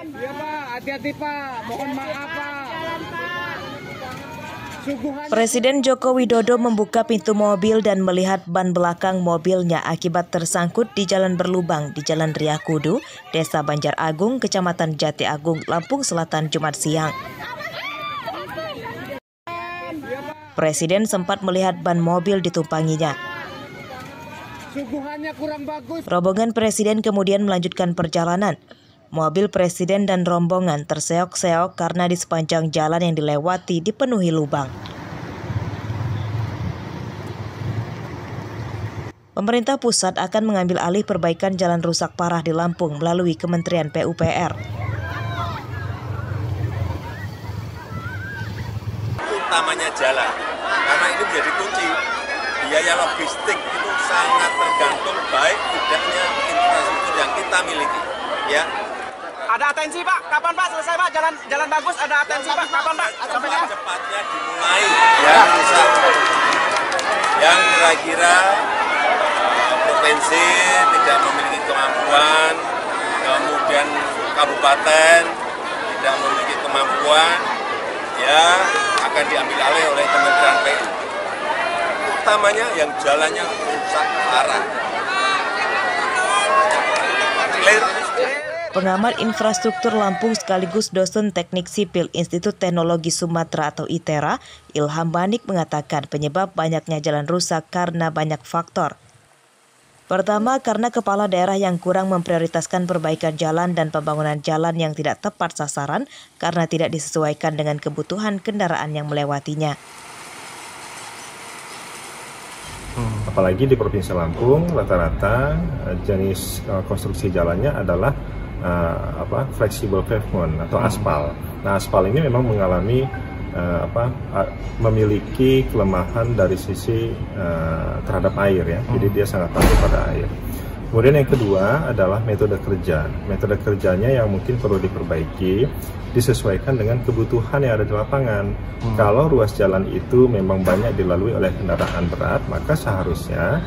Iya Pak, hati-hati Pak, mohon maaf Pak. Presiden Joko Widodo membuka pintu mobil dan melihat ban belakang mobilnya akibat tersangkut di jalan berlubang di Jalan Ria Kudu, Desa Banjar Agung, Kecamatan Jati Agung, Lampung Selatan, Jumat siang. Presiden sempat melihat ban mobil ditumpanginya. Suguhannya kurang bagus. Rombongan Presiden kemudian melanjutkan perjalanan. Mobil Presiden dan rombongan terseok-seok karena di sepanjang jalan yang dilewati dipenuhi lubang. Pemerintah pusat akan mengambil alih perbaikan jalan rusak parah di Lampung melalui Kementerian PUPR. Utamanya jalan, karena ini menjadi kunci. Biaya logistik itu sangat tergantung baik tidaknya infrastruktur yang kita miliki. Ya. Ada atensi Pak, kapan Pak selesai Pak? Jalan bagus, ada atensi Pak, kapan Pak? Cepatnya dimulai ya, rusak. Yang kira-kira provinsi tidak memiliki kemampuan, kemudian kabupaten tidak memiliki kemampuan, ya akan diambil alih oleh Kementerian PU. Utamanya yang jalannya rusak parah. Clear. Pengamat infrastruktur Lampung sekaligus dosen teknik sipil Institut Teknologi Sumatera atau ITERA, Ilham Banik mengatakan penyebab banyaknya jalan rusak karena banyak faktor. Pertama, karena kepala daerah yang kurang memprioritaskan perbaikan jalan dan pembangunan jalan yang tidak tepat sasaran karena tidak disesuaikan dengan kebutuhan kendaraan yang melewatinya. Apalagi di Provinsi Lampung, rata-rata jenis konstruksi jalannya adalah flexible pavement atau aspal. Nah, aspal ini memang mengalami memiliki kelemahan dari sisi terhadap air ya. Jadi dia sangat tahan pada air. Kemudian yang kedua adalah metode kerja. Metode kerjanya yang mungkin perlu diperbaiki, disesuaikan dengan kebutuhan yang ada di lapangan. Kalau ruas jalan itu memang banyak dilalui oleh kendaraan berat, maka seharusnya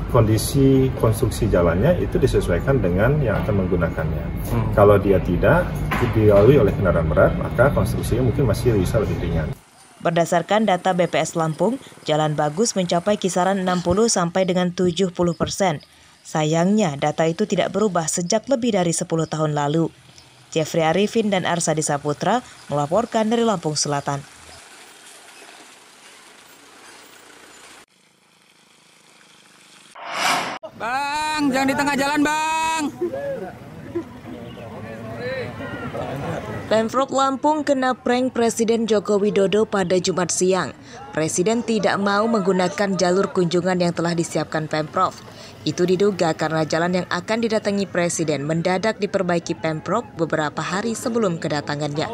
kondisi konstruksi jalannya itu disesuaikan dengan yang akan menggunakannya. Kalau dia tidak dilalui oleh kendaraan berat, maka konstruksinya mungkin masih bisa lebih ringan. Berdasarkan data BPS Lampung, jalan bagus mencapai kisaran 60 sampai dengan 70%. Sayangnya, data itu tidak berubah sejak lebih dari 10 tahun lalu. Jeffrey Arifin dan Arsadi Saputra melaporkan dari Lampung Selatan. Bang, jangan di tengah jalan, Bang. Pemprov Lampung kena prank Presiden Joko Widodo pada Jumat siang. Presiden tidak mau menggunakan jalur kunjungan yang telah disiapkan Pemprov. Itu diduga karena jalan yang akan didatangi Presiden mendadak diperbaiki Pemprov beberapa hari sebelum kedatangannya.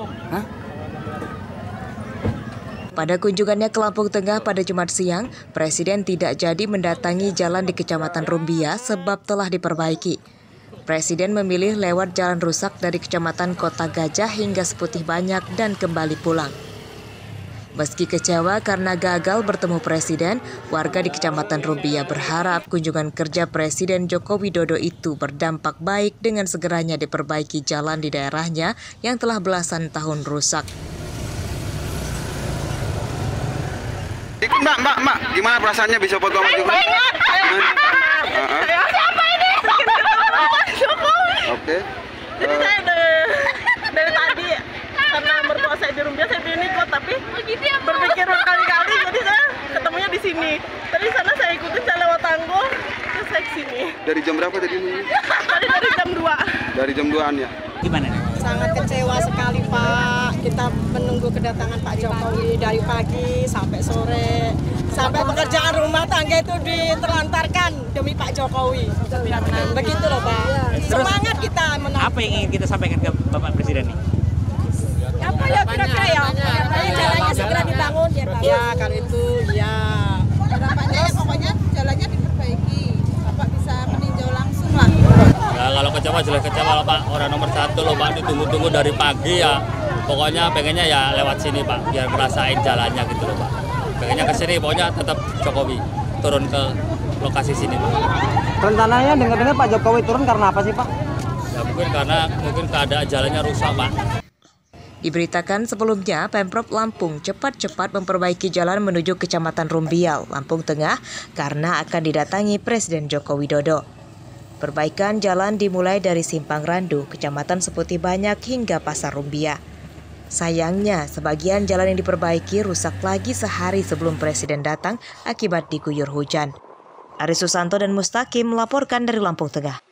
Pada kunjungannya ke Lampung Tengah pada Jumat siang, Presiden tidak jadi mendatangi jalan di Kecamatan Rumbia sebab telah diperbaiki. Presiden memilih lewat jalan rusak dari Kecamatan Kota Gajah hingga Seputih Banyak dan kembali pulang. Meski kecewa karena gagal bertemu Presiden, warga di Kecamatan Rumbia berharap kunjungan kerja Presiden Joko Widodo itu berdampak baik dengan segeranya diperbaiki jalan di daerahnya yang telah belasan tahun rusak. Mbak, gimana perasaannya bisa foto sama juga? Siapa ini? Oke. Jadi saya dari tadi karena mertua saya di Rumbia, saya pilih kok, tapi berpikir berkali-kali, jadi saya ketemunya di sini. Tadi sana saya ikutin, saya lewat tanggul, terus saya kesini. Dari jam berapa tadi? Dari jam 2. Dari jam 2-an ya? Gimana nih? Sangat kecewa sekali Pak, kita menunggu kedatangan Pak Jokowi dari pagi sampai sore, sampai pekerjaan rumah tangga itu ditelantarkan demi Pak Jokowi. Begitu loh Pak, semangat kita menang. Apa yang ingin kita sampaikan ke Bapak Presiden nih? Apa ya kira-kira ya, jalannya segera dibangun ya Pak. Ya kalau itu ya. Harapannya ya pokoknya jalannya diperbaiki, Bapak bisa meninjau langsung lah. Ya kalau kecewa jelas kecewa Pak, orang nomor 1 loh Pak, ditunggu-tunggu dari pagi ya. Pokoknya pengennya ya lewat sini Pak, biar merasain jalannya gitu loh Pak. Pengennya ke sini, pokoknya tetap Jokowi turun ke lokasi sini Pak. Rencananya dengar-dengar Pak Jokowi turun karena apa sih Pak? Ya mungkin keadaan jalannya rusak, Pak. Diberitakan sebelumnya, Pemprov Lampung cepat-cepat memperbaiki jalan menuju Kecamatan Rumbial, Lampung Tengah, karena akan didatangi Presiden Joko Widodo. Perbaikan jalan dimulai dari Simpang Randu, Kecamatan Seputi Banyak hingga Pasar Rumbia. Sayangnya, sebagian jalan yang diperbaiki rusak lagi sehari sebelum Presiden datang akibat diguyur hujan. Aris Susanto dan Mustaqim melaporkan dari Lampung Tengah.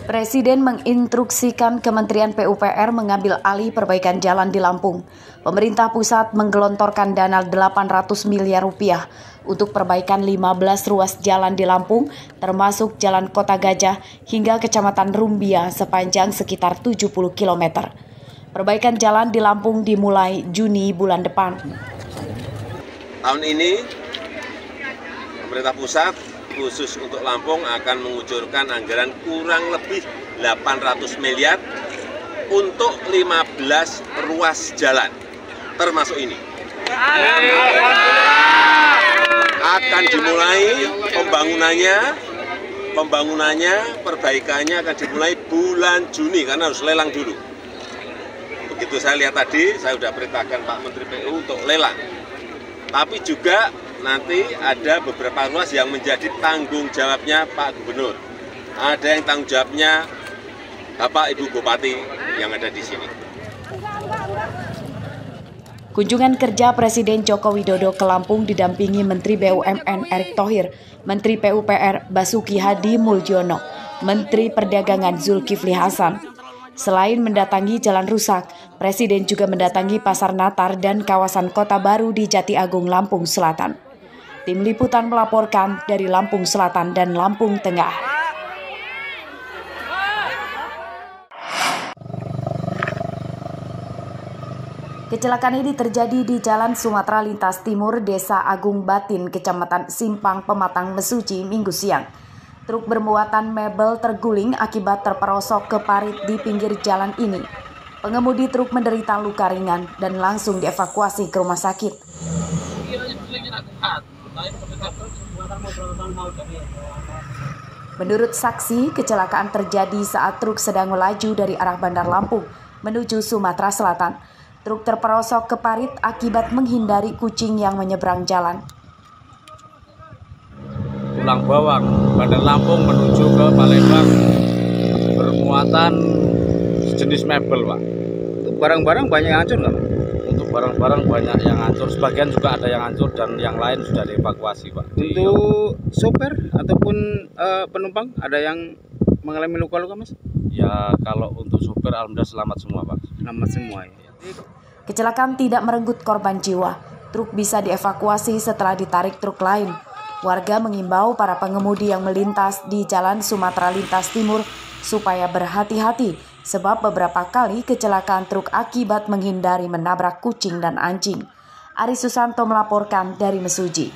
Presiden menginstruksikan Kementerian PUPR mengambil alih perbaikan jalan di Lampung. Pemerintah pusat menggelontorkan dana 800 miliar rupiah untuk perbaikan 15 ruas jalan di Lampung, termasuk Jalan Kota Gajah hingga Kecamatan Rumbia sepanjang sekitar 70 km. Perbaikan jalan di Lampung dimulai Juni bulan depan. Tahun ini, pemerintah pusat khusus untuk Lampung akan mengucurkan anggaran kurang lebih 800 miliar untuk 15 ruas jalan, termasuk ini. Akan dimulai pembangunannya, perbaikannya akan dimulai bulan Juni karena harus lelang dulu. Begitu saya lihat tadi, saya sudah perintahkan Pak Menteri PU untuk lelang. Tapi juga nanti ada beberapa ruas yang menjadi tanggung jawabnya Pak Gubernur. Ada yang tanggung jawabnya Bapak Ibu Bupati yang ada di sini. Kunjungan kerja Presiden Joko Widodo ke Lampung didampingi Menteri BUMN Erick Thohir, Menteri PUPR Basuki Hadi Muljono, Menteri Perdagangan Zulkifli Hasan. Selain mendatangi jalan rusak, Presiden juga mendatangi Pasar Natar dan kawasan Kota Baru di Jati Agung, Lampung Selatan. Tim Liputan melaporkan dari Lampung Selatan dan Lampung Tengah. Kecelakaan ini terjadi di Jalan Sumatera Lintas Timur, Desa Agung Batin, Kecamatan Simpang Pematang, Mesuji, Minggu siang. Truk bermuatan mebel terguling akibat terperosok ke parit di pinggir jalan ini. Pengemudi truk menderita luka ringan dan langsung dievakuasi ke rumah sakit. Menurut saksi, kecelakaan terjadi saat truk sedang melaju dari arah Bandar Lampung menuju Sumatera Selatan. Truk terperosok ke parit akibat menghindari kucing yang menyeberang jalan. Tulang bawang, Bandar Lampung menuju ke Palembang, bermuatan sejenis mebel, Pak. Untuk barang-barang banyak yang hancur nggak? Untuk barang-barang banyak yang hancur, sebagian juga ada yang hancur dan yang lain sudah dievakuasi, Pak. Untuk sopir ataupun penumpang ada yang mengalami luka-luka, Mas? Ya, kalau untuk sopir alhamdulillah selamat semua, Pak. Selamat semua ya. Kecelakaan tidak merenggut korban jiwa. Truk bisa dievakuasi setelah ditarik truk lain. Warga mengimbau para pengemudi yang melintas di Jalan Sumatera Lintas Timur supaya berhati-hati sebab beberapa kali kecelakaan truk akibat menghindari menabrak kucing dan anjing. Aris Susanto melaporkan dari Mesuji.